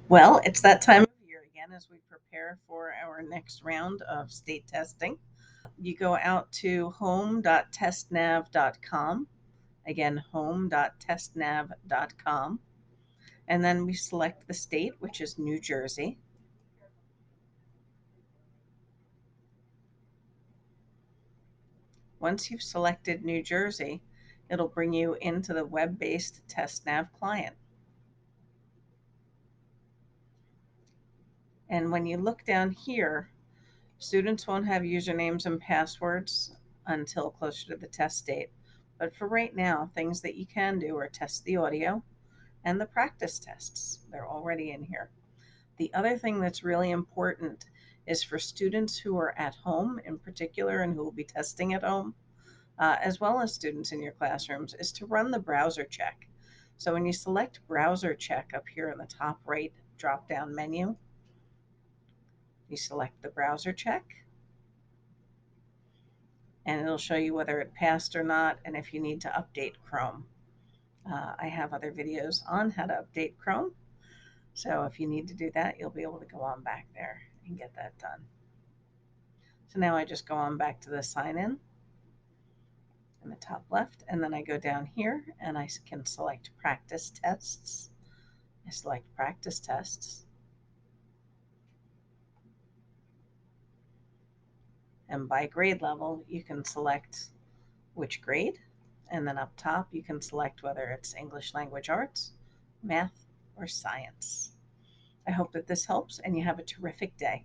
Well, it's that time of year again as we prepare for our next round of state testing. You go out to home.testnav.com. Again, home.testnav.com. And then we select the state, which is New Jersey. Once you've selected New Jersey, it'll bring you into the web-based TestNav client. And when you look down here, students won't have usernames and passwords until closer to the test date. But for right now, things that you can do are test the audio and the practice tests. They're already in here. The other thing that's really important is for students who are at home in particular and who will be testing at home, as well as students in your classrooms, is to run the browser check. So when you select browser check up here in the top right drop down menu, you select the browser check and it'll show you whether it passed or not and if you need to update Chrome. I have other videos on how to update Chrome. So if you need to do that, you'll be able to go on back there and get that done. So now I just go on back to the sign in the top left, and then I go down here and I can select practice tests. I select practice tests. And by grade level, you can select which grade. And then up top, you can select whether it's English language arts, math, or science. I hope that this helps and you have a terrific day.